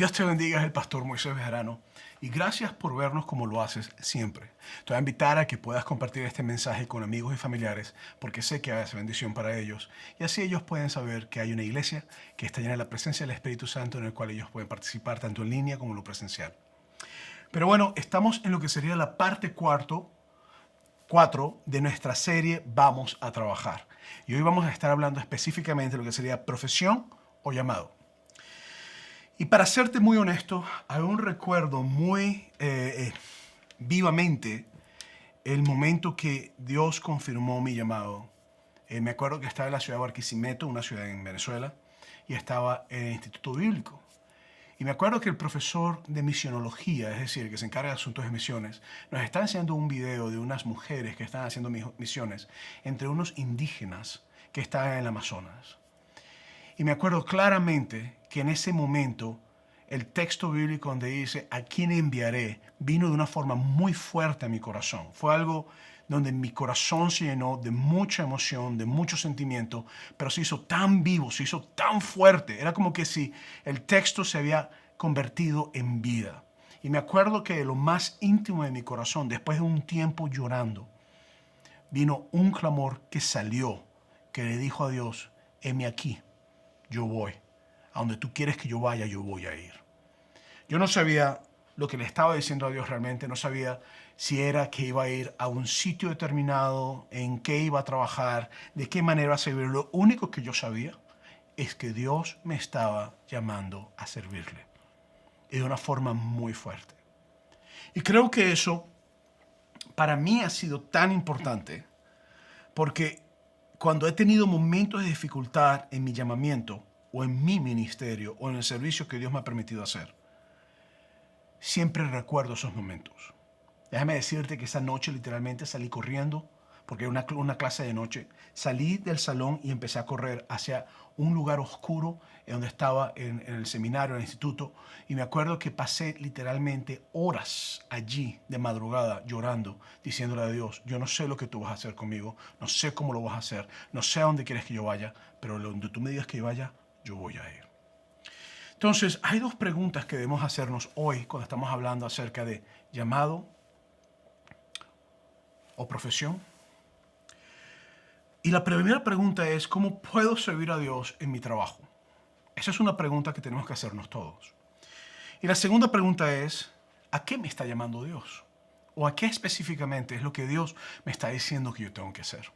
Dios te bendiga, es el pastor Moisés Bejarano y gracias por vernos como lo haces siempre. Te voy a invitar a que puedas compartir este mensaje con amigos y familiares porque sé que hace bendición para ellos y así ellos pueden saber que hay una iglesia que está llena de la presencia del Espíritu Santo en el cual ellos pueden participar tanto en línea como en lo presencial. Pero bueno, estamos en lo que sería la parte 4 de nuestra serie Vamos a Trabajar. Y hoy vamos a estar hablando específicamente de lo que sería profesión o llamado. Y para serte muy honesto, aún recuerdo muy vivamente el momento que Dios confirmó mi llamado. Me acuerdo que estaba en la ciudad de Barquisimeto, una ciudad en Venezuela, y estaba en el Instituto Bíblico. Y me acuerdo que el profesor de misionología, es decir, el que se encarga de asuntos de misiones, nos está enseñando un video de unas mujeres que están haciendo misiones entre unos indígenas que estaban en el Amazonas. Y me acuerdo claramente que en ese momento el texto bíblico donde dice ¿a quién enviaré? Vino de una forma muy fuerte a mi corazón. Fue algo donde mi corazón se llenó de mucha emoción, de mucho sentimiento, pero se hizo tan vivo, se hizo tan fuerte. Era como que si el texto se había convertido en vida. Y me acuerdo que de lo más íntimo de mi corazón, después de un tiempo llorando, vino un clamor que salió, que le dijo a Dios, heme aquí. Yo voy. A donde tú quieres que yo vaya, yo voy a ir. Yo no sabía lo que le estaba diciendo a Dios realmente, no sabía si era que iba a ir a un sitio determinado, en qué iba a trabajar, de qué manera iba a servir. Lo único que yo sabía es que Dios me estaba llamando a servirle. Y de una forma muy fuerte. Y creo que eso para mí ha sido tan importante porque cuando he tenido momentos de dificultad en mi llamamiento o en mi ministerio o en el servicio que Dios me ha permitido hacer, siempre recuerdo esos momentos. Déjame decirte que esa noche literalmente salí corriendo porque era una clase de noche. Salí del salón y empecé a correr hacia un lugar oscuro en donde estaba en el seminario, en el instituto. Y me acuerdo que pasé literalmente horas allí de madrugada llorando, diciéndole a Dios, yo no sé lo que tú vas a hacer conmigo, no sé cómo lo vas a hacer, no sé a dónde quieres que yo vaya, pero donde tú me digas que yo vaya, yo voy a ir. Entonces, hay dos preguntas que debemos hacernos hoy cuando estamos hablando acerca de llamado o profesión. Y la primera pregunta es, ¿cómo puedo servir a Dios en mi trabajo? Esa es una pregunta que tenemos que hacernos todos. Y la segunda pregunta es, ¿a qué me está llamando Dios? ¿O a qué específicamente es lo que Dios me está diciendo que yo tengo que hacer?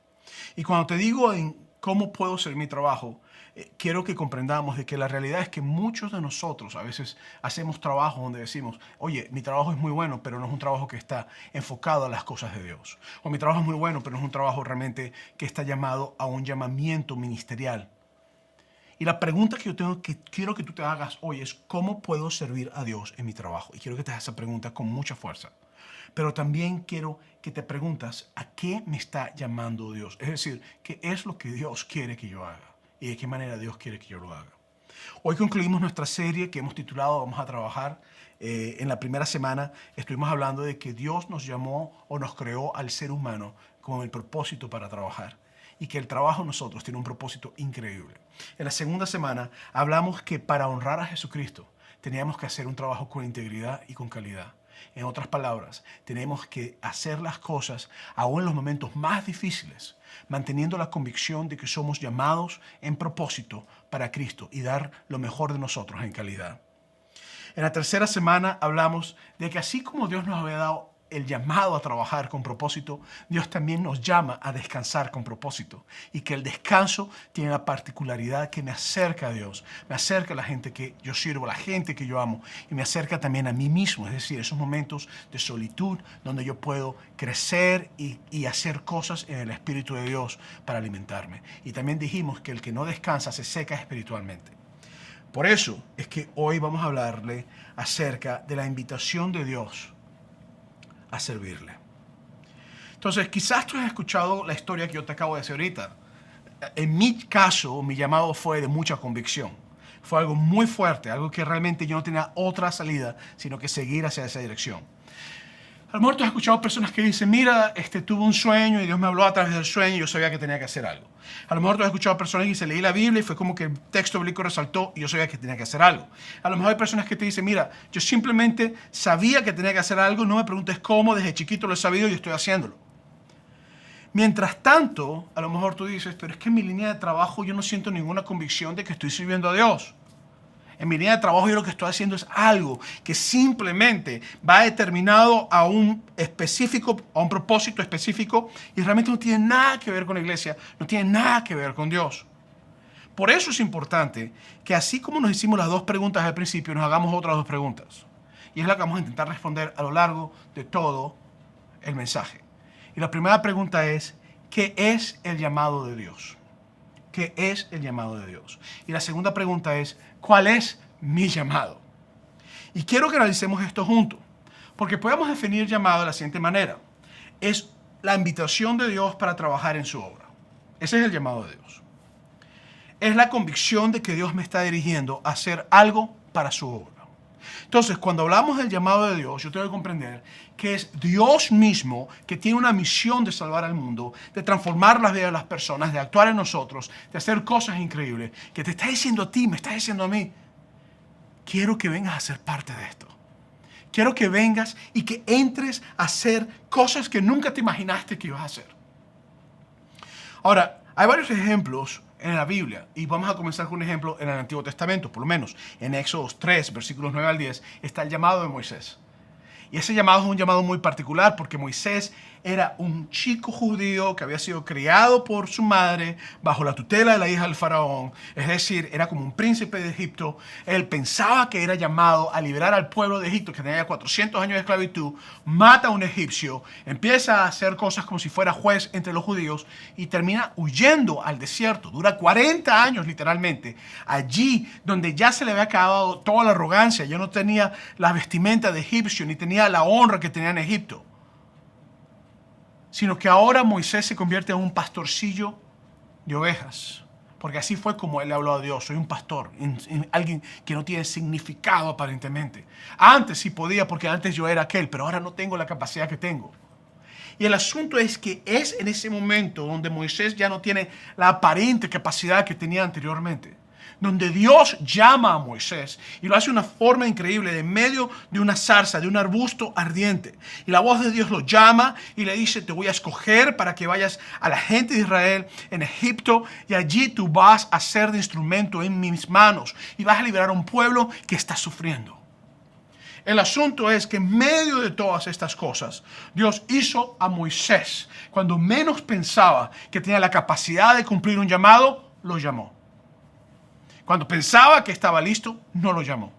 Y cuando te digo en cómo puedo hacer mi trabajo, quiero que comprendamos de que la realidad es que muchos de nosotros a veces hacemos trabajos donde decimos, oye, mi trabajo es muy bueno, pero no es un trabajo que está enfocado a las cosas de Dios. O mi trabajo es muy bueno, pero no es un trabajo realmente que está llamado a un llamamiento ministerial. Y la pregunta que quiero que tú te hagas hoy es, ¿cómo puedo servir a Dios en mi trabajo? Y quiero que te hagas esa pregunta con mucha fuerza. Pero también quiero que te preguntas, ¿a qué me está llamando Dios? Es decir, ¿qué es lo que Dios quiere que yo haga? ¿Y de qué manera Dios quiere que yo lo haga? Hoy concluimos nuestra serie que hemos titulado Vamos a Trabajar. En la primera semana estuvimos hablando de que Dios nos llamó o nos creó al ser humano con el propósito para trabajar y que el trabajo en nosotros tiene un propósito increíble. En la segunda semana hablamos que para honrar a Jesucristo teníamos que hacer un trabajo con integridad y con calidad. En otras palabras, tenemos que hacer las cosas aún en los momentos más difíciles, manteniendo la convicción de que somos llamados en propósito para Cristo y dar lo mejor de nosotros en calidad. En la tercera semana hablamos de que así como Dios nos había dado el llamado a trabajar con propósito, Dios también nos llama a descansar con propósito. Y que el descanso tiene la particularidad que me acerca a Dios, me acerca a la gente que yo sirvo, a la gente que yo amo, y me acerca también a mí mismo, es decir, esos momentos de solitud donde yo puedo crecer y hacer cosas en el Espíritu de Dios para alimentarme. Y también dijimos que el que no descansa se seca espiritualmente. Por eso es que hoy vamos a hablarle acerca de la invitación de Dios a servirle. Entonces, quizás tú has escuchado la historia que yo te acabo de decir ahorita. En mi caso, mi llamado fue de mucha convicción. Fue algo muy fuerte, algo que realmente yo no tenía otra salida, sino que seguir hacia esa dirección. A lo mejor tú has escuchado personas que dicen, mira, tuve un sueño y Dios me habló a través del sueño y yo sabía que tenía que hacer algo. A lo mejor tú has escuchado personas que dicen, leí la Biblia y fue como que el texto bíblico resaltó y yo sabía que tenía que hacer algo. A lo mejor hay personas que te dicen, mira, yo simplemente sabía que tenía que hacer algo, no me preguntes cómo, desde chiquito lo he sabido y estoy haciéndolo. Mientras tanto, a lo mejor tú dices, pero es que en mi línea de trabajo yo no siento ninguna convicción de que estoy sirviendo a Dios. En mi línea de trabajo yo lo que estoy haciendo es algo que simplemente va determinado a un específico, a un propósito específico y realmente no tiene nada que ver con la iglesia, no tiene nada que ver con Dios. Por eso es importante que así como nos hicimos las dos preguntas al principio, nos hagamos otras dos preguntas. Y es la que vamos a intentar responder a lo largo de todo el mensaje. Y la primera pregunta es, ¿qué es el llamado de Dios? ¿Qué es el llamado de Dios? Y la segunda pregunta es, ¿cuál es mi llamado? Y quiero que analicemos esto juntos, porque podemos definir llamado de la siguiente manera. Es la invitación de Dios para trabajar en su obra. Ese es el llamado de Dios. Es la convicción de que Dios me está dirigiendo a hacer algo para su obra. Entonces, cuando hablamos del llamado de Dios, yo tengo que comprender que es Dios mismo que tiene una misión de salvar al mundo, de transformar las vidas de las personas, de actuar en nosotros, de hacer cosas increíbles, que te está diciendo a ti, me está diciendo a mí, quiero que vengas a ser parte de esto. Quiero que vengas y que entres a hacer cosas que nunca te imaginaste que ibas a hacer. Ahora, hay varios ejemplos en la Biblia y vamos a comenzar con un ejemplo en el Antiguo Testamento, por lo menos en Éxodo 3, versículos 9 al 10, está el llamado de Moisés. Y ese llamado es un llamado muy particular porque Moisés era un chico judío que había sido criado por su madre bajo la tutela de la hija del faraón. Es decir, era como un príncipe de Egipto. Él pensaba que era llamado a liberar al pueblo de Egipto que tenía 400 años de esclavitud. Mata a un egipcio, empieza a hacer cosas como si fuera juez entre los judíos y termina huyendo al desierto. Dura 40 años literalmente. Allí donde ya se le había acabado toda la arrogancia. Ya no tenía la vestimenta de egipcio ni tenía la honra que tenía en Egipto, sino que ahora Moisés se convierte en un pastorcillo de ovejas, porque así fue como él le habló a Dios. Soy un pastor, alguien que no tiene significado aparentemente. Antes sí podía porque antes yo era aquel, pero ahora no tengo la capacidad que tengo. Y el asunto es que es en ese momento donde Moisés ya no tiene la aparente capacidad que tenía anteriormente, donde Dios llama a Moisés y lo hace de una forma increíble, de medio de una zarza, de un arbusto ardiente. Y la voz de Dios lo llama y le dice, te voy a escoger para que vayas a la gente de Israel en Egipto y allí tú vas a ser de instrumento en mis manos y vas a liberar a un pueblo que está sufriendo. El asunto es que en medio de todas estas cosas, Dios hizo a Moisés, cuando menos pensaba que tenía la capacidad de cumplir un llamado, lo llamó. Cuando pensaba que estaba listo, no lo llamó.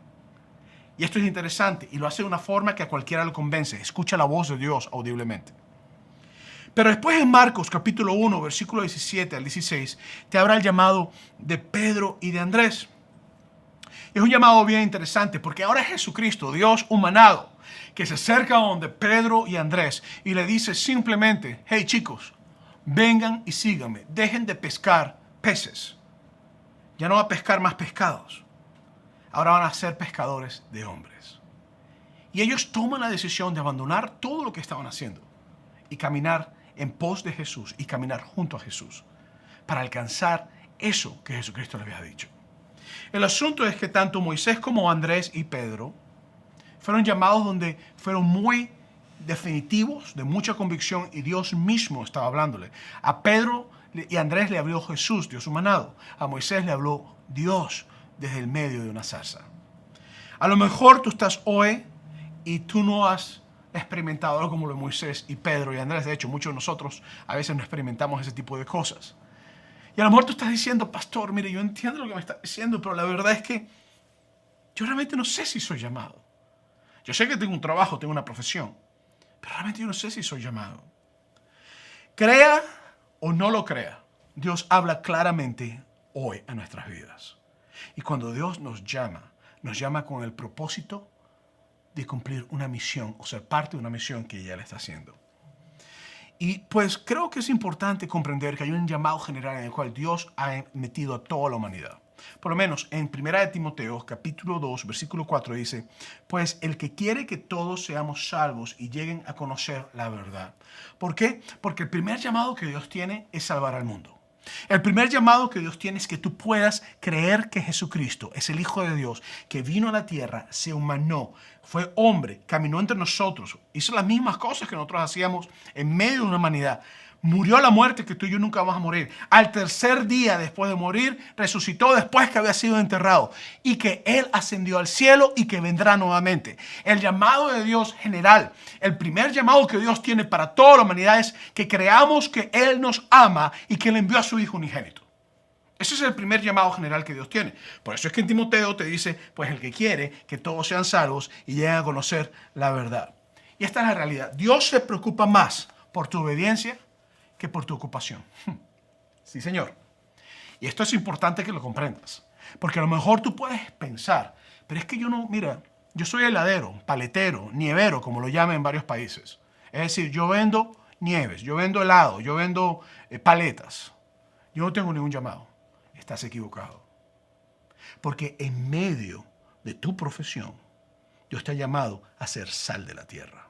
Y esto es interesante y lo hace de una forma que a cualquiera lo convence. Escucha la voz de Dios audiblemente. Pero después en Marcos capítulo 1, versículo 17 al 16, te habrá el llamado de Pedro y de Andrés. Es un llamado bien interesante porque ahora es Jesucristo, Dios humanado, que se acerca a donde Pedro y Andrés y le dice simplemente, hey chicos, vengan y síganme, dejen de pescar peces. Ya no va a pescar más pescados. Ahora van a ser pescadores de hombres. Y ellos toman la decisión de abandonar todo lo que estaban haciendo y caminar en pos de Jesús y caminar junto a Jesús para alcanzar eso que Jesucristo les había dicho. El asunto es que tanto Moisés como Andrés y Pedro fueron llamados donde fueron muy definitivos, de mucha convicción, y Dios mismo estaba hablándole. A Pedro y Andrés le habló Jesús, Dios humanado. A Moisés le habló Dios desde el medio de una zarza. A lo mejor tú estás hoy y tú no has experimentado algo como lo de Moisés y Pedro y Andrés. De hecho, muchos de nosotros a veces no experimentamos ese tipo de cosas. Y a lo mejor tú estás diciendo, pastor, mire, yo entiendo lo que me está diciendo, pero la verdad es que yo realmente no sé si soy llamado. Yo sé que tengo un trabajo, tengo una profesión, pero realmente yo no sé si soy llamado. Crea o no lo crea, Dios habla claramente hoy a nuestras vidas. Y cuando Dios nos llama con el propósito de cumplir una misión o ser parte de una misión que Él está haciendo. Y pues creo que es importante comprender que hay un llamado general en el cual Dios ha metido a toda la humanidad. Por lo menos en 1 Timoteo, capítulo 2, versículo 4 dice, pues el que quiere que todos seamos salvos y lleguen a conocer la verdad. ¿Por qué? Porque el primer llamado que Dios tiene es salvar al mundo. El primer llamado que Dios tiene es que tú puedas creer que Jesucristo es el Hijo de Dios, que vino a la tierra, se humanó, fue hombre, caminó entre nosotros, hizo las mismas cosas que nosotros hacíamos en medio de una humanidad. Murió la muerte que tú y yo nunca vamos a morir. Al tercer día después de morir, resucitó después que había sido enterrado. Y que Él ascendió al cielo y que vendrá nuevamente. El llamado de Dios general, el primer llamado que Dios tiene para toda la humanidad es que creamos que Él nos ama y que Él envió a su Hijo unigénito. Ese es el primer llamado general que Dios tiene. Por eso es que en Timoteo te dice, pues el que quiere que todos sean salvos y lleguen a conocer la verdad. Y esta es la realidad. Dios se preocupa más por tu obediencia que por tu ocupación. Sí, señor. Y esto es importante que lo comprendas. Porque a lo mejor tú puedes pensar, pero es que yo no, mira, yo soy heladero, paletero, nievero, como lo llaman en varios países. Es decir, yo vendo nieves, yo vendo helado, yo vendo paletas. Yo no tengo ningún llamado. Estás equivocado. Porque en medio de tu profesión, Dios te ha llamado a ser sal de la tierra.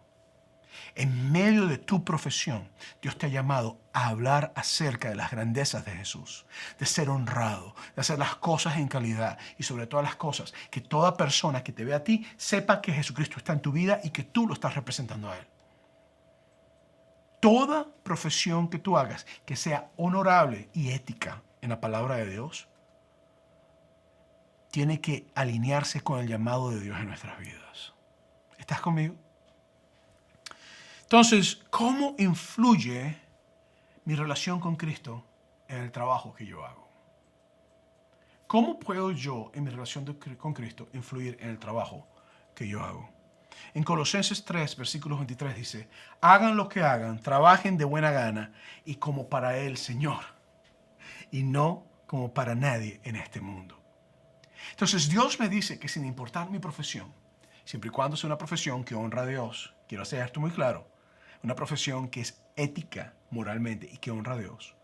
En medio de tu profesión, Dios te ha llamado a hablar acerca de las grandezas de Jesús, de ser honrado, de hacer las cosas en calidad y sobre todas las cosas, que toda persona que te vea a ti sepa que Jesucristo está en tu vida y que tú lo estás representando a Él. Toda profesión que tú hagas que sea honorable y ética en la palabra de Dios, tiene que alinearse con el llamado de Dios en nuestras vidas. ¿Estás conmigo? Entonces, ¿cómo influye mi relación con Cristo en el trabajo que yo hago? ¿Cómo puedo yo, en mi relación con Cristo, influir en el trabajo que yo hago? En Colosenses 3, versículo 23 dice, hagan lo que hagan, trabajen de buena gana y como para el Señor, y no como para nadie en este mundo. Entonces, Dios me dice que sin importar mi profesión, siempre y cuando sea una profesión que honra a Dios, quiero hacer esto muy claro, una profesión que es ética moralmente y que honra a Dios.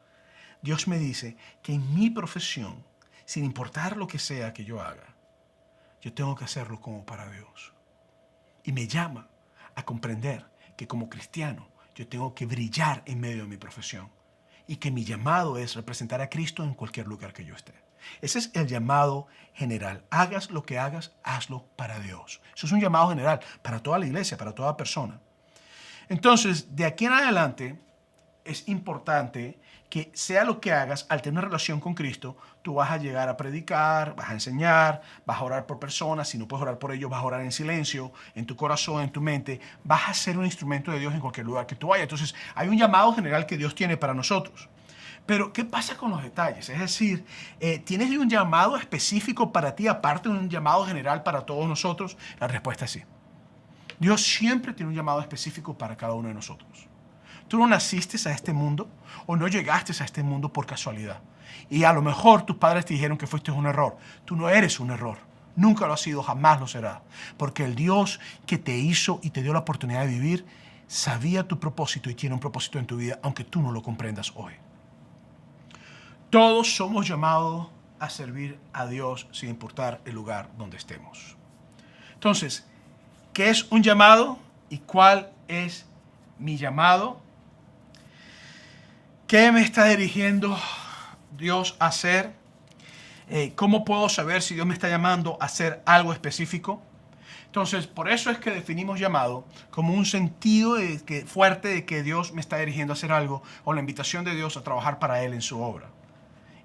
Dios me dice que en mi profesión, sin importar lo que sea que yo haga, yo tengo que hacerlo como para Dios. Y me llama a comprender que como cristiano yo tengo que brillar en medio de mi profesión y que mi llamado es representar a Cristo en cualquier lugar que yo esté. Ese es el llamado general. Hagas lo que hagas, hazlo para Dios. Eso es un llamado general para toda la iglesia, para toda persona. Entonces, de aquí en adelante, es importante que sea lo que hagas, al tener una relación con Cristo, tú vas a llegar a predicar, vas a enseñar, vas a orar por personas, si no puedes orar por ellos, vas a orar en silencio, en tu corazón, en tu mente, vas a ser un instrumento de Dios en cualquier lugar que tú vayas. Entonces, hay un llamado general que Dios tiene para nosotros. Pero, ¿qué pasa con los detalles? Es decir, ¿tienes un llamado específico para ti, aparte de un llamado general para todos nosotros? La respuesta es sí. Dios siempre tiene un llamado específico para cada uno de nosotros. Tú no naciste a este mundo o no llegaste a este mundo por casualidad. Y a lo mejor tus padres te dijeron que fuiste un error. Tú no eres un error. Nunca lo has sido, jamás lo será. Porque el Dios que te hizo y te dio la oportunidad de vivir sabía tu propósito y tiene un propósito en tu vida, aunque tú no lo comprendas hoy. Todos somos llamados a servir a Dios sin importar el lugar donde estemos. Entonces, ¿qué es un llamado y cuál es mi llamado? ¿Qué me está dirigiendo Dios a hacer? ¿Cómo puedo saber si Dios me está llamando a hacer algo específico? Entonces, por eso es que definimos llamado como un sentido fuerte de que Dios me está dirigiendo a hacer algo o la invitación de Dios a trabajar para Él en su obra.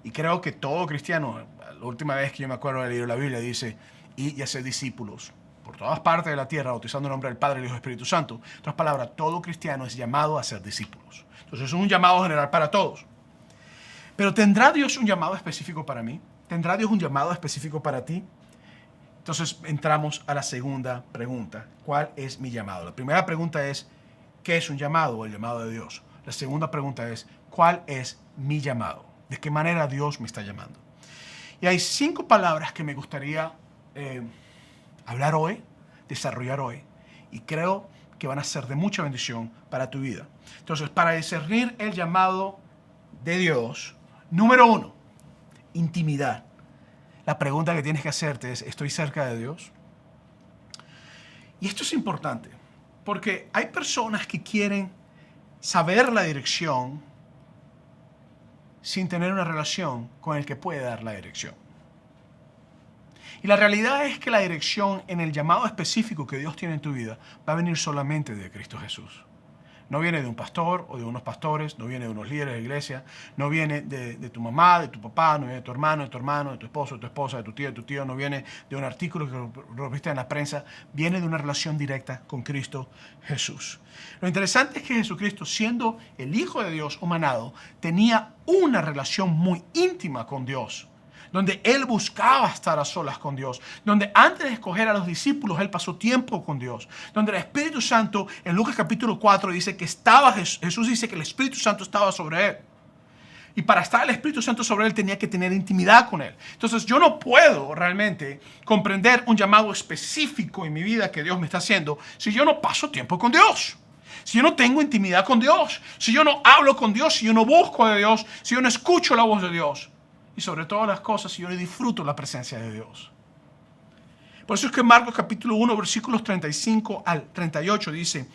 Y creo que todo cristiano, la última vez que yo me acuerdo de leer la Biblia, dice, y hacer discípulos por todas partes de la tierra, bautizando en el nombre del Padre, el Hijo y el Espíritu Santo. En otras palabras, todo cristiano es llamado a ser discípulos. Entonces es un llamado general para todos. Pero ¿tendrá Dios un llamado específico para mí? ¿Tendrá Dios un llamado específico para ti? Entonces entramos a la segunda pregunta. ¿Cuál es mi llamado? La primera pregunta es, ¿qué es un llamado o el llamado de Dios? La segunda pregunta es, ¿cuál es mi llamado? ¿De qué manera Dios me está llamando? Y hay 5 palabras que me gustaría hablar hoy, desarrollar hoy, y creo que van a ser de mucha bendición para tu vida. Entonces, para discernir el llamado de Dios, número 1, intimidad. la pregunta que tienes que hacerte es, ¿estoy cerca de Dios? Y esto es importante, porque hay personas que quieren saber la dirección sin tener una relación con el que puede dar la dirección. Y la realidad es que la dirección en el llamado específico que Dios tiene en tu vida va a venir solamente de Cristo Jesús. No viene de un pastor o de unos pastores, no viene de unos líderes de iglesia, no viene de tu mamá, de tu papá, no viene de tu hermano, de tu esposo, de tu esposa, de tu tío, no viene de un artículo que lo viste en la prensa, viene de una relación directa con Cristo Jesús. Lo interesante es que Jesucristo, siendo el Hijo de Dios humanado, tenía una relación muy íntima con Dios, donde Él buscaba estar a solas con Dios, donde antes de escoger a los discípulos, Él pasó tiempo con Dios, donde el Espíritu Santo, en Lucas capítulo 4, dice que Jesús dice que el Espíritu Santo estaba sobre Él. Y para estar el Espíritu Santo sobre Él tenía que tener intimidad con Él. Entonces yo no puedo realmente comprender un llamado específico en mi vida que Dios me está haciendo si yo no paso tiempo con Dios. Si yo no tengo intimidad con Dios, si yo no hablo con Dios, si yo no busco de Dios, si yo no escucho la voz de Dios. Y sobre todas las cosas, si yo no disfruto la presencia de Dios. Por eso es que Marcos capítulo 1, versículos 35 al 38 dice,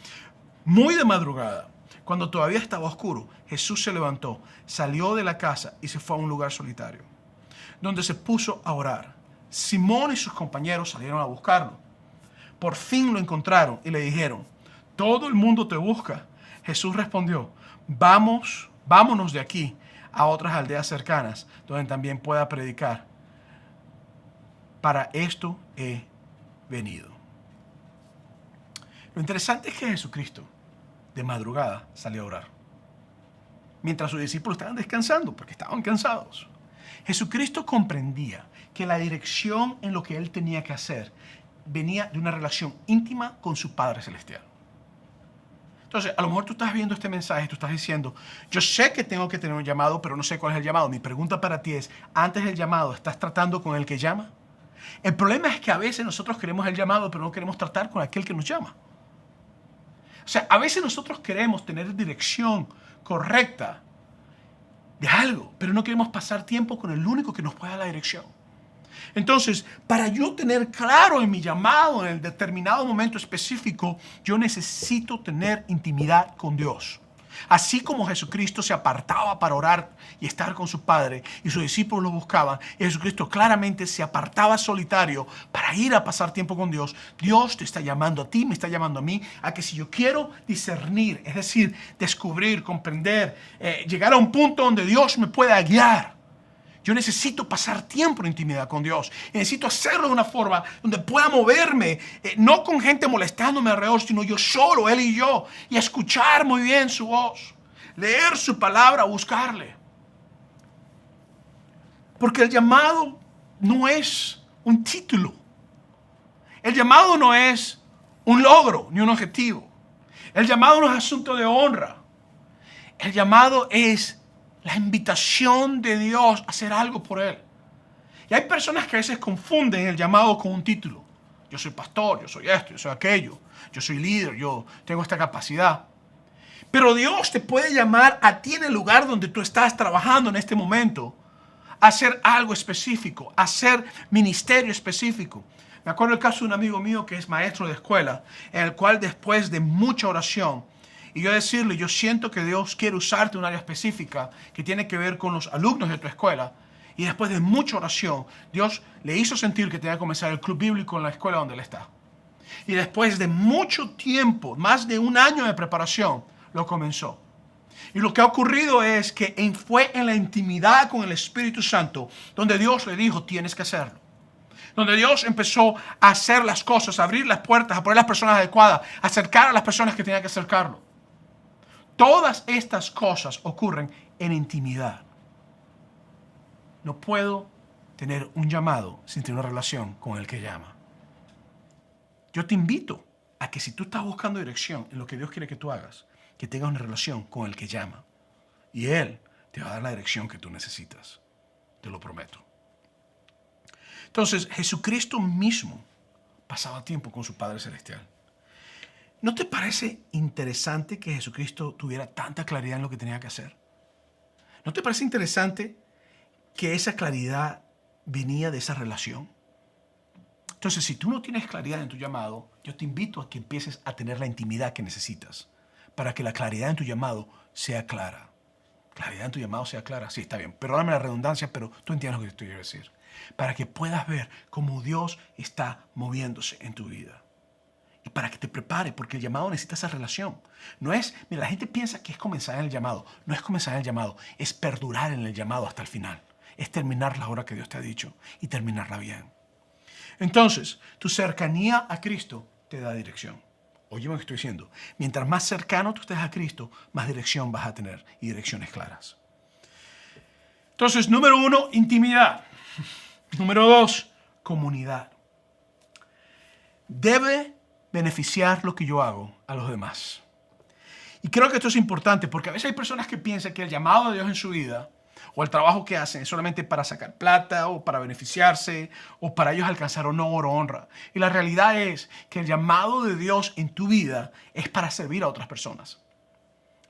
muy de madrugada, cuando todavía estaba oscuro, Jesús se levantó, salió de la casa y se fue a un lugar solitario, donde se puso a orar. Simón y sus compañeros salieron a buscarlo. Por fin lo encontraron y le dijeron, todo el mundo te busca. Jesús respondió, vámonos de aquí a otras aldeas cercanas, donde también pueda predicar. Para esto he venido. Lo interesante es que Jesucristo, de madrugada, salió a orar, mientras sus discípulos estaban descansando, porque estaban cansados. Jesucristo comprendía que la dirección en lo que Él tenía que hacer venía de una relación íntima con su Padre Celestial. Entonces, a lo mejor tú estás viendo este mensaje y tú estás diciendo, yo sé que tengo que tener un llamado, pero no sé cuál es el llamado. Mi pregunta para ti es, antes del llamado, ¿estás tratando con el que llama? El problema es que a veces nosotros queremos el llamado, pero no queremos tratar con aquel que nos llama. O sea, a veces nosotros queremos tener dirección correcta de algo, pero no queremos pasar tiempo con el único que nos puede dar la dirección. Entonces, para yo tener claro en mi llamado, en el determinado momento específico, yo necesito tener intimidad con Dios. Así como Jesucristo se apartaba para orar y estar con su Padre, y sus discípulos lo buscaban, y Jesucristo claramente se apartaba solitario para ir a pasar tiempo con Dios, Dios te está llamando a ti, me está llamando a mí, a que si yo quiero discernir, es decir, descubrir, comprender, llegar a un punto donde Dios me pueda guiar, yo necesito pasar tiempo en intimidad con Dios. Y necesito hacerlo de una forma donde pueda moverme, no con gente molestándome alrededor, sino yo solo, Él y yo, y escuchar muy bien su voz, leer su palabra, buscarle. Porque el llamado no es un título. El llamado no es un logro ni un objetivo. El llamado no es asunto de honra. El llamado es la invitación de Dios a hacer algo por Él. Y hay personas que a veces confunden el llamado con un título. Yo soy pastor, yo soy esto, yo soy aquello, yo soy líder, yo tengo esta capacidad. Pero Dios te puede llamar a ti en el lugar donde tú estás trabajando en este momento, a hacer algo específico, a hacer ministerio específico. Me acuerdo el caso de un amigo mío que es maestro de escuela, en el cual después de mucha oración, y yo decirle, yo siento que Dios quiere usarte en un área específica que tiene que ver con los alumnos de tu escuela. Y después de mucha oración, Dios le hizo sentir que tenía que comenzar el club bíblico en la escuela donde él está. Y después de mucho tiempo, más de un año de preparación, lo comenzó. Y lo que ha ocurrido es que fue en la intimidad con el Espíritu Santo donde Dios le dijo, tienes que hacerlo. Donde Dios empezó a hacer las cosas, a abrir las puertas, a poner las personas adecuadas, a acercar a las personas que tenía que acercarlo. Todas estas cosas ocurren en intimidad. No puedo tener un llamado sin tener una relación con el que llama. Yo te invito a que si tú estás buscando dirección en lo que Dios quiere que tú hagas, que tengas una relación con el que llama. Y Él te va a dar la dirección que tú necesitas. Te lo prometo. Entonces, Jesucristo mismo pasaba tiempo con su Padre Celestial. ¿No te parece interesante que Jesucristo tuviera tanta claridad en lo que tenía que hacer? ¿No te parece interesante que esa claridad venía de esa relación. Entonces, si tú no tienes claridad en tu llamado, yo te invito a que empieces a tener la intimidad que necesitas para que la claridad en tu llamado sea clara. Claridad en tu llamado sea clara. Sí, está bien. Perdóname la redundancia, pero tú entiendes lo que te quiero decir. Para que puedas ver cómo Dios está moviéndose en tu vida. Y para que te prepare, porque el llamado necesita esa relación. No es, mira, la gente piensa que es comenzar en el llamado. No es comenzar en el llamado, es perdurar en el llamado hasta el final. Es terminar la obra que Dios te ha dicho y terminarla bien. Entonces, tu cercanía a Cristo te da dirección. Oye lo que estoy diciendo. Mientras más cercano tú estés a Cristo, más dirección vas a tener y direcciones claras. Entonces, número 1, intimidad. Número 2, comunidad. Debe beneficiar lo que yo hago a los demás. Y creo que esto es importante porque a veces hay personas que piensan que el llamado de Dios en su vida o el trabajo que hacen es solamente para sacar plata o para beneficiarse o para ellos alcanzar honor o honra. Y la realidad es que el llamado de Dios en tu vida es para servir a otras personas.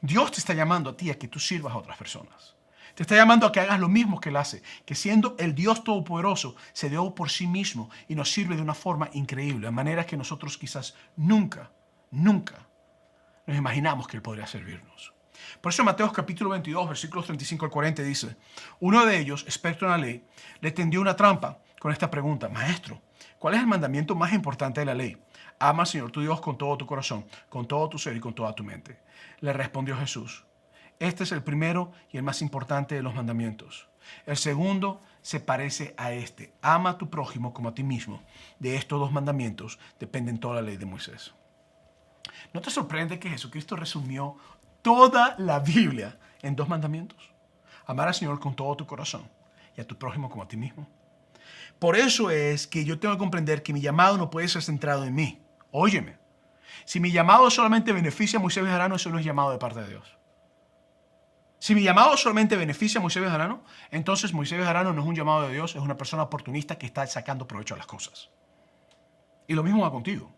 Dios te está llamando a ti a que tú sirvas a otras personas. Te está llamando a que hagas lo mismo que Él hace, que siendo el Dios Todopoderoso, se dio por sí mismo y nos sirve de una forma increíble, de manera que nosotros quizás nunca nos imaginamos que Él podría servirnos. Por eso Mateo capítulo 22, versículos 35 al 40 dice, uno de ellos, experto en la ley, le tendió una trampa con esta pregunta, Maestro, ¿cuál es el mandamiento más importante de la ley? Ama al Señor tu Dios con todo tu corazón, con todo tu ser y con toda tu mente. Le respondió Jesús, este es el primero y el más importante de los mandamientos. El segundo se parece a este, ama a tu prójimo como a ti mismo. De estos dos mandamientos dependen toda la ley de Moisés. ¿No te sorprende que Jesucristo resumió toda la Biblia en 2 mandamientos? Amar al Señor con todo tu corazón y a tu prójimo como a ti mismo. Por eso es que yo tengo que comprender que mi llamado no puede ser centrado en mí. Óyeme, si mi llamado solamente beneficia a Moisés Bejarano, eso no es llamado de parte de Dios. Si mi llamado solamente beneficia a Moisés Bejarano, entonces Moisés Bejarano no es un llamado de Dios, es una persona oportunista que está sacando provecho de las cosas. Y lo mismo va contigo.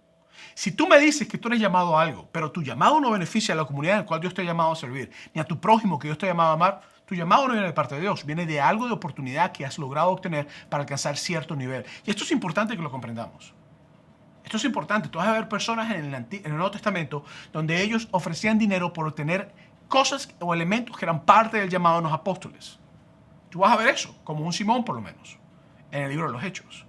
Si tú me dices que tú eres llamado a algo, pero tu llamado no beneficia a la comunidad en la cual Dios te ha llamado a servir, ni a tu prójimo que Dios te ha llamado a amar, tu llamado no viene de parte de Dios, viene de algo de oportunidad que has logrado obtener para alcanzar cierto nivel. Y esto es importante que lo comprendamos. Esto es importante. Tú vas a ver personas en el Nuevo Testamento donde ellos ofrecían dinero por obtener cosas o elementos que eran parte del llamado de los apóstoles. Tú vas a ver eso, como un Simón por lo menos, en el libro de los Hechos.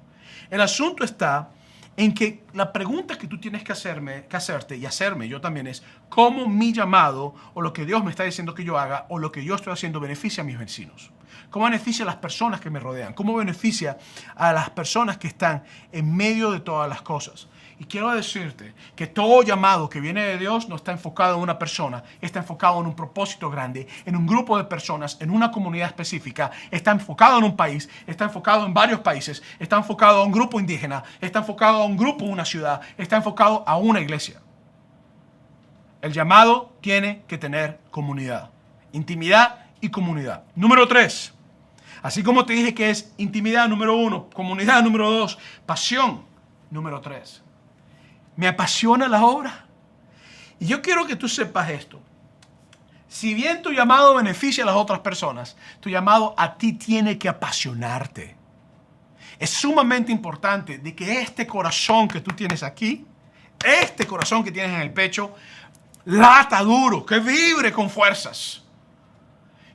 El asunto está en que la pregunta que tú tienes que hacerte y hacerme yo también es cómo mi llamado o lo que Dios me está diciendo que yo haga o lo que yo estoy haciendo beneficia a mis vecinos. ¿Cómo beneficia a las personas que me rodean? ¿Cómo beneficia a las personas que están en medio de todas las cosas? Y quiero decirte que todo llamado que viene de Dios no está enfocado en una persona, está enfocado en un propósito grande, en un grupo de personas, en una comunidad específica, está enfocado en un país, está enfocado en varios países, está enfocado a un grupo indígena, está enfocado a un grupo en una ciudad, está enfocado a una iglesia. El llamado tiene que tener comunidad, intimidad y comunidad. Número 3, así como te dije que es intimidad número 1, comunidad número 2, pasión número 3. Me apasiona la obra. Y yo quiero que tú sepas esto. Si bien tu llamado beneficia a las otras personas, tu llamado a ti tiene que apasionarte. Es sumamente importante de que este corazón que tú tienes aquí, este corazón que tienes en el pecho, lata duro, que vibre con fuerzas.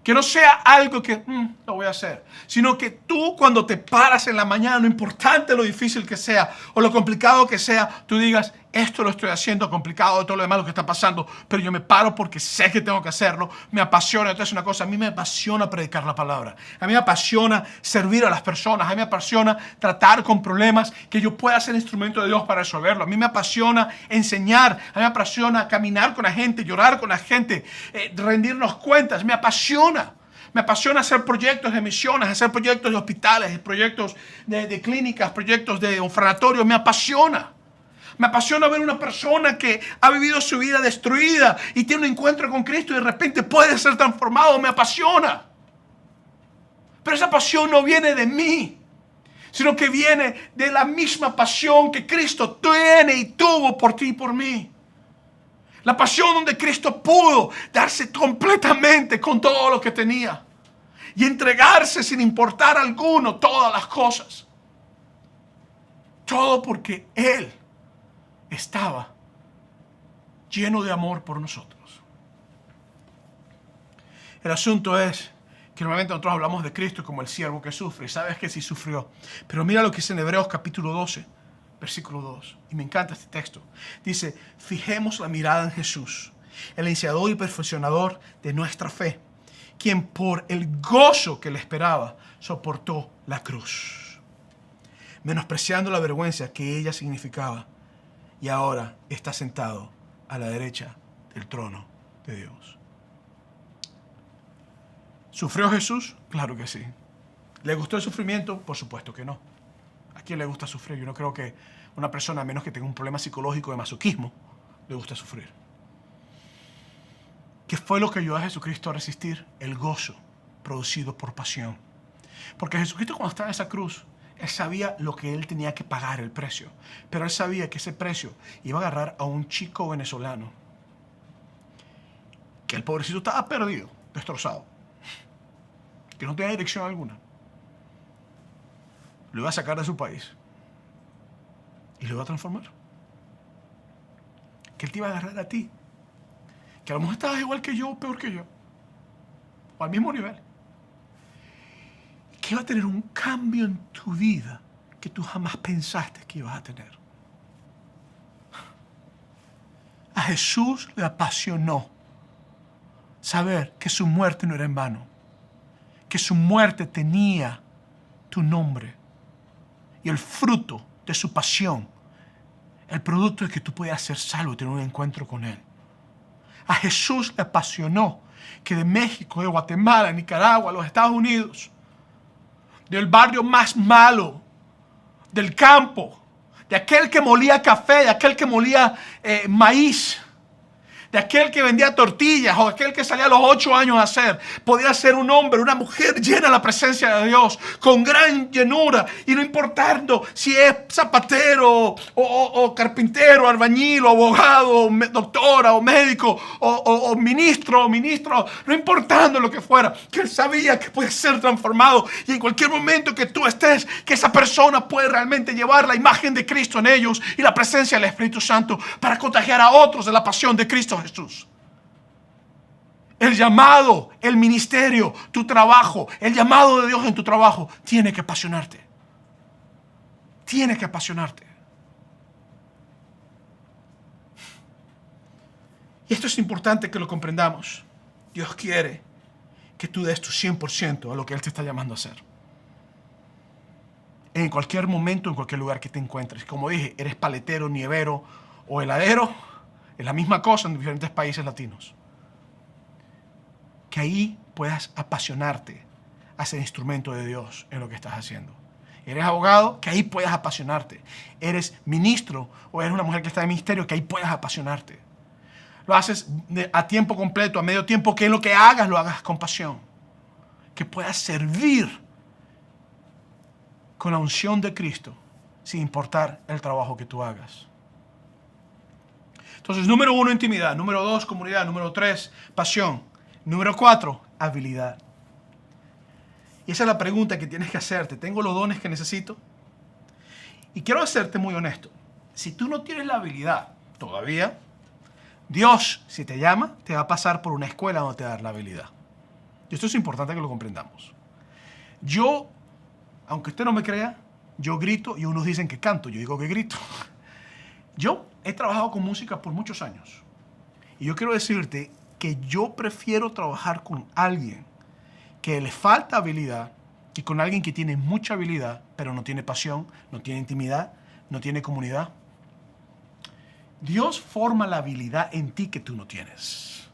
Que no sea algo que lo voy a hacer, sino que tú cuando te paras en la mañana, no importante lo difícil que sea o lo complicado que sea, tú digas, esto lo estoy haciendo complicado de todo lo demás lo que está pasando, pero yo me paro porque sé que tengo que hacerlo, me apasiona. Entonces una cosa, a mí me apasiona predicar la palabra, a mí me apasiona servir a las personas, a mí me apasiona tratar con problemas que yo pueda ser instrumento de Dios para resolverlo, a mí me apasiona enseñar, a mí me apasiona caminar con la gente, llorar con la gente, rendirnos cuentas, me apasiona. Me apasiona hacer proyectos de misiones, hacer proyectos de hospitales, proyectos de clínicas, proyectos de orfanatorios, me apasiona. Me apasiona ver una persona que ha vivido su vida destruida y tiene un encuentro con Cristo y de repente puede ser transformado. Me apasiona. Pero esa pasión no viene de mí, sino que viene de la misma pasión que Cristo tiene y tuvo por ti y por mí. La pasión donde Cristo pudo darse completamente con todo lo que tenía. y entregarse sin importar alguno todas las cosas. Todo porque Él estaba lleno de amor por nosotros. El asunto es que normalmente nosotros hablamos de Cristo como el siervo que sufre. Y sabes que sí sufrió. Pero mira lo que dice en Hebreos capítulo 12, versículo 2. Y me encanta este texto. Dice, fijemos la mirada en Jesús, el iniciador y perfeccionador de nuestra fe, quien por el gozo que le esperaba soportó la cruz, menospreciando la vergüenza que ella significaba, y ahora está sentado a la derecha del trono de Dios. ¿Sufrió Jesús? Claro que sí. ¿Le gustó el sufrimiento? Por supuesto que no. ¿A quién le gusta sufrir? Yo no creo que una persona, a menos que tenga un problema psicológico de masoquismo, le gusta sufrir. ¿Qué fue lo que ayudó a Jesucristo a resistir? El gozo producido por pasión. Porque Jesucristo, cuando estaba en esa cruz, Él sabía lo que Él tenía que pagar, el precio. Pero Él sabía que ese precio iba a agarrar a un chico venezolano, que el pobrecito estaba perdido, destrozado, que no tenía dirección alguna. Lo iba a sacar de su país y lo iba a transformar. Que Él te iba a agarrar a ti, que a lo mejor estabas igual que yo o peor que yo, o al mismo nivel, que iba a tener un cambio en tu vida que tú jamás pensaste que ibas a tener. A Jesús le apasionó saber que su muerte no era en vano, que su muerte tenía tu nombre, y el fruto de su pasión, el producto es que tú puedas ser salvo y tener un encuentro con Él. A Jesús le apasionó que de México, de Guatemala, Nicaragua, los Estados Unidos, del barrio más malo, del campo, de aquel que molía café, de aquel que molía maíz, de aquel que vendía tortillas o aquel que salía a los 8 años a hacer, podía ser un hombre, una mujer llena de la presencia de Dios, con gran llenura, y no importando si es zapatero o carpintero, albañil, o abogado, o doctora, o médico, o ministro, no importando lo que fuera, que él sabía que puede ser transformado, y en cualquier momento que tú estés, que esa persona puede realmente llevar la imagen de Cristo en ellos y la presencia del Espíritu Santo para contagiar a otros de la pasión de Cristo Jesús. El llamado, el ministerio, tu trabajo, el llamado de Dios en tu trabajo tiene que apasionarte. Tiene que apasionarte. Y esto es importante que lo comprendamos. Dios quiere que tú des tu 100% a lo que Él te está llamando a hacer. En cualquier momento, en cualquier lugar que te encuentres. Como dije, eres paletero, nievero o heladero. Es la misma cosa en diferentes países latinos. Que ahí puedas apasionarte a ser instrumento de Dios en lo que estás haciendo. Eres abogado, que ahí puedas apasionarte. Eres ministro o eres una mujer que está en ministerio, que ahí puedas apasionarte. Lo haces a tiempo completo, a medio tiempo, que en lo que hagas lo hagas con pasión. Que puedas servir con la unción de Cristo sin importar el trabajo que tú hagas. Entonces, número 1, intimidad. Número 2, comunidad. Número 3, pasión. Número 4, habilidad. Y esa es la pregunta que tienes que hacerte. ¿Tengo los dones que necesito? Y quiero hacerte muy honesto. Si tú no tienes la habilidad todavía, Dios, si te llama, te va a pasar por una escuela donde te va a dar la habilidad. Y esto es importante que lo comprendamos. Yo, aunque usted no me crea, yo grito y unos dicen que canto. Yo digo que grito. Yo he trabajado con música por muchos años. Y yo quiero decirte que yo prefiero trabajar con alguien que le falta habilidad que con alguien que tiene mucha habilidad, pero no tiene pasión, no tiene intimidad, no tiene comunidad. Dios forma la habilidad en ti que tú no tienes.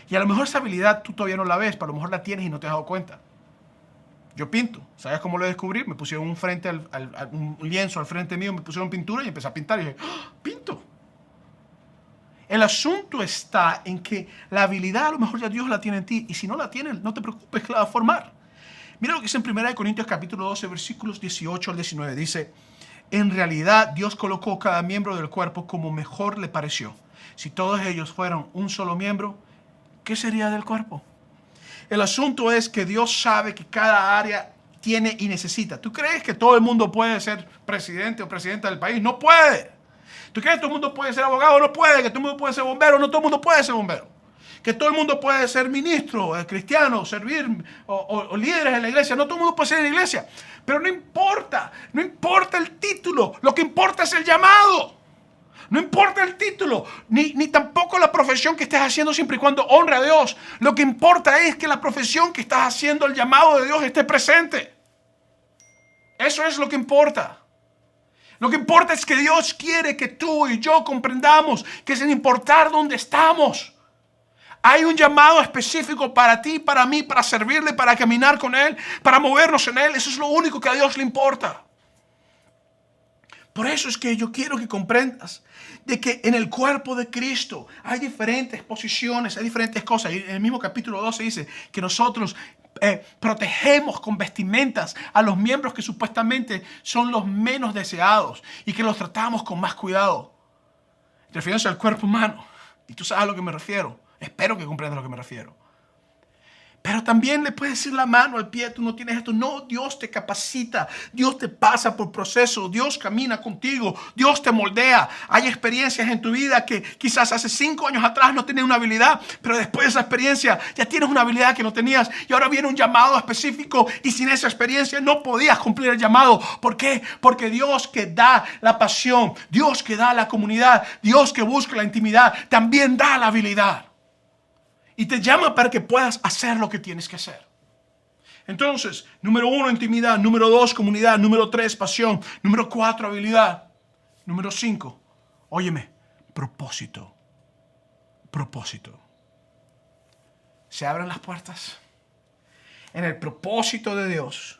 Y a lo mejor esa habilidad tú todavía no la ves, pero a lo mejor la tienes y no te has dado cuenta. Yo pinto. ¿Sabes cómo lo descubrí? Me pusieron un lienzo al frente mío, me pusieron pintura y empecé a pintar. Y dije, ¡oh, pinto! El asunto está en que la habilidad a lo mejor ya Dios la tiene en ti. Y si no la tiene, no te preocupes, que la va a formar. Mira lo que dice en 1 Corintios capítulo 12, versículos 18 al 19. Dice, en realidad Dios colocó cada miembro del cuerpo como mejor le pareció. Si todos ellos fueran un solo miembro, ¿qué sería del cuerpo? El asunto es que Dios sabe que cada área tiene y necesita. ¿Tú crees que todo el mundo puede ser presidente o presidenta del país? No puede. ¿Tú crees que todo el mundo puede ser abogado? No puede. ¿Que todo el mundo puede ser bombero? No todo el mundo puede ser bombero. ¿Que todo el mundo puede ser ministro, cristiano, servir o líderes en la iglesia? No todo el mundo puede ser en la iglesia. Pero no importa el título. Lo que importa es el llamado. No importa el título, ni tampoco la profesión que estés haciendo siempre y cuando honre a Dios. Lo que importa es que la profesión que estás haciendo, el llamado de Dios, esté presente. Eso es lo que importa. Lo que importa es que Dios quiere que tú y yo comprendamos que sin importar dónde estamos, hay un llamado específico para ti, para mí, para servirle, para caminar con Él, para movernos en Él. Eso es lo único que a Dios le importa. Por eso es que yo quiero que comprendas de que en el cuerpo de Cristo hay diferentes posiciones, hay diferentes cosas. Y en el mismo capítulo 12 dice que nosotros protegemos con vestimentas a los miembros que supuestamente son los menos deseados y que los tratamos con más cuidado. Refiriéndose al cuerpo humano. Y tú sabes a lo que me refiero. Espero que comprendas a lo que me refiero. Pero también le puedes decir la mano al pie, tú no tienes esto. No, Dios te capacita, Dios te pasa por proceso, Dios camina contigo, Dios te moldea. Hay experiencias en tu vida que quizás hace 5 años atrás no tenías una habilidad, pero después de esa experiencia ya tienes una habilidad que no tenías y ahora viene un llamado específico y sin esa experiencia no podías cumplir el llamado. ¿Por qué? Porque Dios que da la pasión, Dios que da la comunidad, Dios que busca la intimidad, también da la habilidad. Y te llama para que puedas hacer lo que tienes que hacer. Entonces, número 1, intimidad. Número 2, comunidad. Número 3, pasión. Número 4, habilidad. Número 5, óyeme, propósito. Propósito. Se abren las puertas. En el propósito de Dios,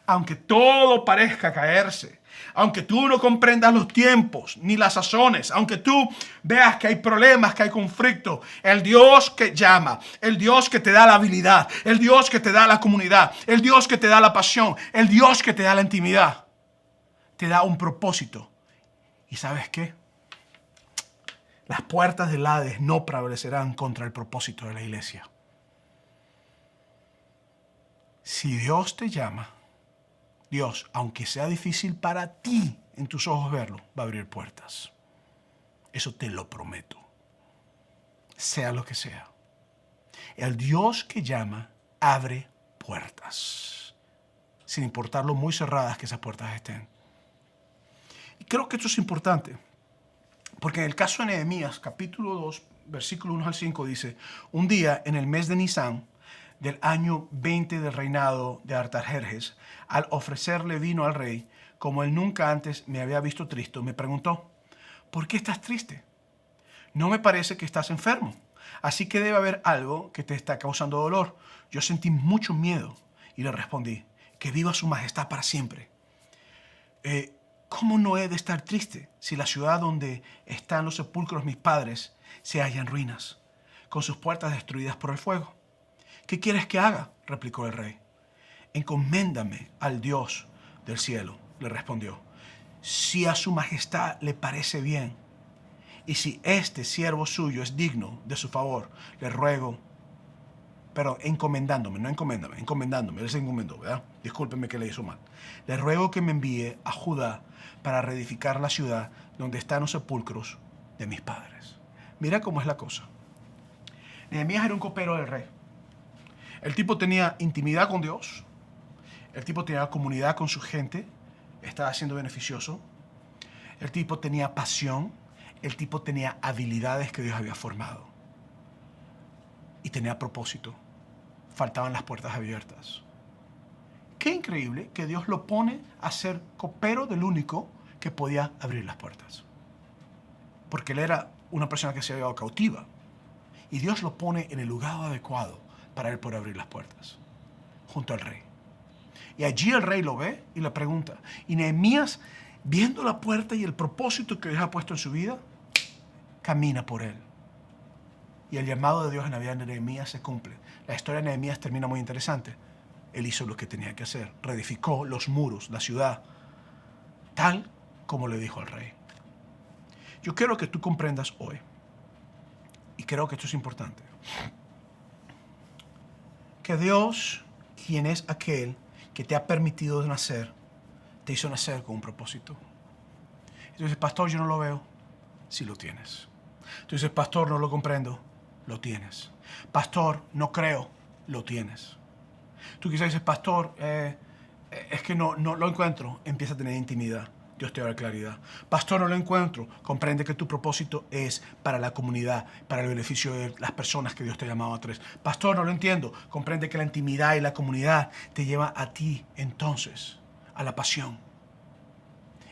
aunque todo parezca caerse, aunque tú no comprendas los tiempos ni las sazones, aunque tú veas que hay problemas, que hay conflicto, el Dios que llama, el Dios que te da la habilidad, el Dios que te da la comunidad, el Dios que te da la pasión, el Dios que te da la intimidad, te da un propósito. ¿Y sabes qué? Las puertas del Hades no prevalecerán contra el propósito de la iglesia. Si Dios te llama, Dios, aunque sea difícil para ti en tus ojos verlo, va a abrir puertas. Eso te lo prometo. Sea lo que sea. El Dios que llama abre puertas. Sin importar lo muy cerradas que esas puertas estén. Y creo que esto es importante. Porque en el caso de Nehemías, capítulo 2, versículo 1 al 5, dice: un día en el mes de Nisán, del año 20 del reinado de Artajerjes, al ofrecerle vino al rey, como él nunca antes me había visto triste, me preguntó: ¿por qué estás triste? No me parece que estás enfermo, así que debe haber algo que te está causando dolor. Yo sentí mucho miedo y le respondí: que viva su majestad para siempre. ¿Cómo no he de estar triste si la ciudad donde están los sepulcros mis padres se halla en ruinas, con sus puertas destruidas por el fuego? ¿Qué quieres que haga?, replicó el rey. Encoméndame al Dios del cielo, le respondió. Si a su majestad le parece bien, y si este siervo suyo es digno de su favor, le ruego, pero encomendándome, no encoméndame, encomendándome, él se encomendó, ¿verdad? Discúlpeme que le hizo mal. Le ruego que me envíe a Judá para reedificar la ciudad donde están los sepulcros de mis padres. Mira cómo es la cosa. Nehemías era un copero del rey. El tipo tenía intimidad con Dios. El tipo tenía comunidad con su gente. Estaba siendo beneficioso. El tipo tenía pasión. El tipo tenía habilidades que Dios había formado. Y tenía propósito. Faltaban las puertas abiertas. Qué increíble que Dios lo pone a ser copero del único que podía abrir las puertas. Porque él era una persona que se había quedado cautiva. Y Dios lo pone en el lugar adecuado para él poder abrir las puertas, junto al rey. Y allí el rey lo ve y le pregunta. Y Nehemías, viendo la puerta y el propósito que Dios ha puesto en su vida, camina por él. Y el llamado de Dios en la vida de Nehemías se cumple. La historia de Nehemías termina muy interesante. Él hizo lo que tenía que hacer. Reedificó los muros, la ciudad, tal como le dijo al rey. Yo quiero que tú comprendas hoy, y creo que esto es importante, que Dios, quien es aquel que te ha permitido nacer, te hizo nacer con un propósito. Tú dices, pastor, yo no lo veo. Sí lo tienes. Tú dices, pastor, no lo comprendo. Lo tienes. Pastor, no creo. Lo tienes. Tú quizás dices, pastor, es que no lo encuentro. Empieza a tener intimidad. Dios te da claridad. Pastor, no lo encuentro. Comprende que tu propósito es para la comunidad, para el beneficio de las personas que Dios te ha llamado a tres. Pastor, no lo entiendo. Comprende que la intimidad y la comunidad te lleva a ti, entonces, a la pasión.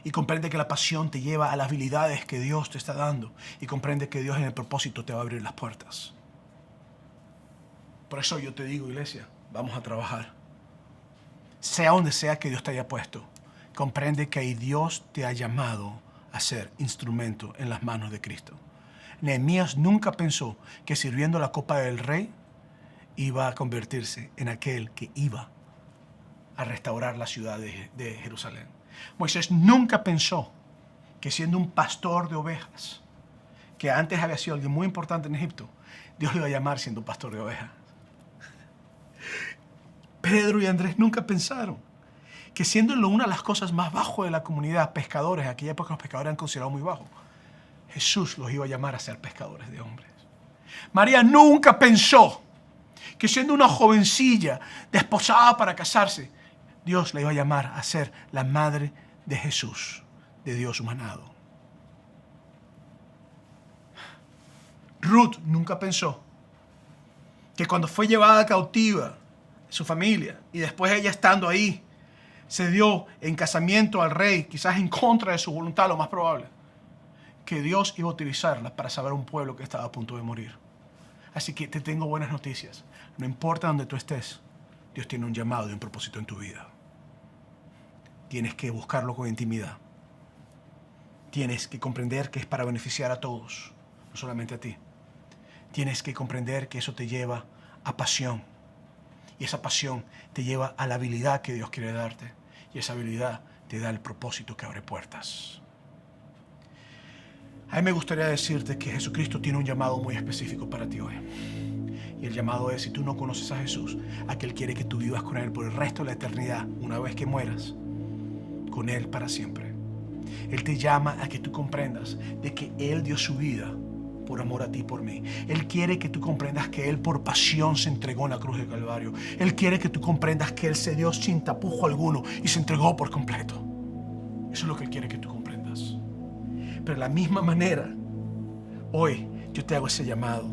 Y comprende que la pasión te lleva a las habilidades que Dios te está dando. Y comprende que Dios en el propósito te va a abrir las puertas. Por eso yo te digo, iglesia, vamos a trabajar. Sea donde sea que Dios te haya puesto, comprende que ahí Dios te ha llamado a ser instrumento en las manos de Cristo. Nehemías nunca pensó que sirviendo la copa del rey iba a convertirse en aquel que iba a restaurar la ciudad de Jerusalén. Moisés nunca pensó que siendo un pastor de ovejas, que antes había sido alguien muy importante en Egipto, Dios lo iba a llamar siendo pastor de ovejas. Pedro y Andrés nunca pensaron que siendo una de las cosas más bajas de la comunidad, pescadores, en aquella época los pescadores eran considerados muy bajos, Jesús los iba a llamar a ser pescadores de hombres. María nunca pensó que siendo una jovencilla desposada para casarse, Dios la iba a llamar a ser la madre de Jesús, de Dios humanado. Ruth nunca pensó que cuando fue llevada cautiva de su familia y después ella estando ahí, se dio en casamiento al rey, quizás en contra de su voluntad, lo más probable, que Dios iba a utilizarla para salvar un pueblo que estaba a punto de morir. Así que te tengo buenas noticias. No importa donde tú estés, Dios tiene un llamado y un propósito en tu vida. Tienes que buscarlo con intimidad. Tienes que comprender que es para beneficiar a todos, no solamente a ti. Tienes que comprender que eso te lleva a pasión. Y esa pasión te lleva a la habilidad que Dios quiere darte. Y esa habilidad te da el propósito que abre puertas. A mí me gustaría decirte que Jesucristo tiene un llamado muy específico para ti hoy. Y el llamado es, si tú no conoces a Jesús, a que Él quiere que tú vivas con Él por el resto de la eternidad, una vez que mueras, con Él para siempre. Él te llama a que tú comprendas de que Él dio su vida por amor a ti y por mí. Él quiere que tú comprendas que Él por pasión se entregó en la cruz del Calvario. Él quiere que tú comprendas que Él se dio sin tapujo alguno y se entregó por completo. Eso es lo que Él quiere que tú comprendas. Pero de la misma manera, hoy yo te hago ese llamado,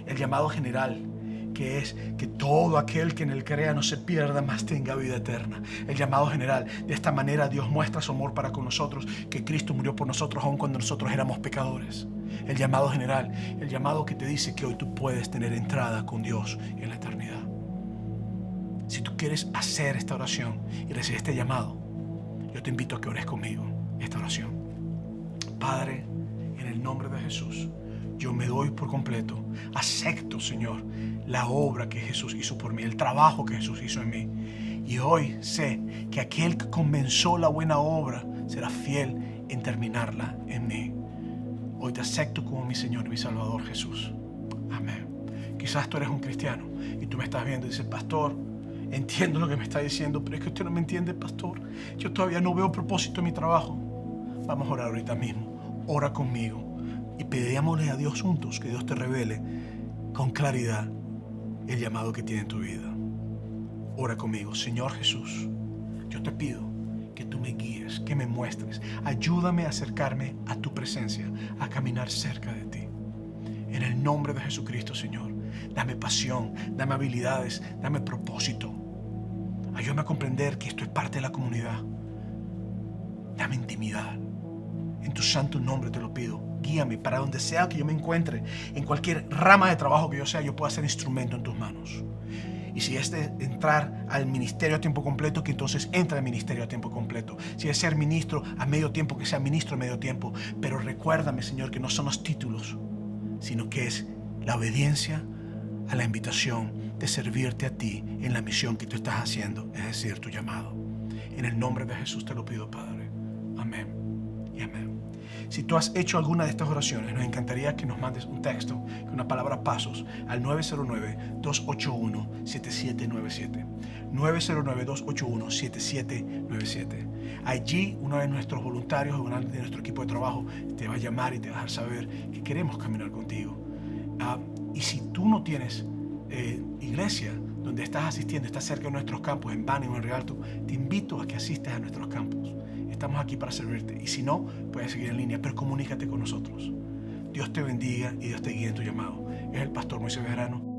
el llamado general, que es que todo aquel que en Él crea no se pierda, mas tenga vida eterna. El llamado general. De esta manera Dios muestra su amor para con nosotros, que Cristo murió por nosotros aun cuando nosotros éramos pecadores. El llamado general, el llamado que te dice que hoy tú puedes tener entrada con Dios en la eternidad. Si tú quieres hacer esta oración y recibir este llamado, yo te invito a que ores conmigo esta oración. Padre, en el nombre de Jesús, yo me doy por completo. Acepto, Señor, la obra que Jesús hizo por mí, el trabajo que Jesús hizo en mí. Y hoy sé que aquel que comenzó la buena obra será fiel en terminarla en mí. Hoy te acepto como mi Señor y mi Salvador, Jesús. Amén. Quizás tú eres un cristiano y tú me estás viendo y dices, pastor, entiendo lo que me está diciendo, pero es que usted no me entiende, pastor. Yo todavía no veo propósito en mi trabajo. Vamos a orar ahorita mismo. Ora conmigo y pidámosle a Dios juntos que Dios te revele con claridad el llamado que tiene en tu vida. Ora conmigo. Señor Jesús, yo te pido que tú me guíes, que me muestres. Ayúdame a acercarme a tu presencia, a caminar cerca de ti. En el nombre de Jesucristo, Señor, dame pasión, dame habilidades, dame propósito. Ayúdame a comprender que esto es parte de la comunidad. Dame intimidad. En tu santo nombre te lo pido. Guíame para donde sea que yo me encuentre, en cualquier rama de trabajo que yo sea, yo pueda ser instrumento en tus manos. Y si es de entrar al ministerio a tiempo completo, que entonces entre al ministerio a tiempo completo. Si es ser ministro a medio tiempo, que sea ministro a medio tiempo. Pero recuérdame, Señor, que no son los títulos, sino que es la obediencia a la invitación de servirte a ti en la misión que tú estás haciendo, es decir, tu llamado. En el nombre de Jesús te lo pido, Padre. Amén. y amén. Si tú has hecho alguna de estas oraciones, nos encantaría que nos mandes un texto con una palabra pasos al 909-281-7797. 909-281-7797. Allí uno de nuestros voluntarios, uno de nuestro equipo de trabajo te va a llamar y te va a dejar saber que queremos caminar contigo. Y si tú no tienes iglesia donde estás asistiendo, estás cerca de nuestros campos en Banning o en Rialto, te invito a que asistas a nuestros campos. Estamos aquí para servirte. Y si no, puedes seguir en línea, pero comunícate con nosotros. Dios te bendiga y Dios te guíe en tu llamado. Es el pastor Moisés Bejarano.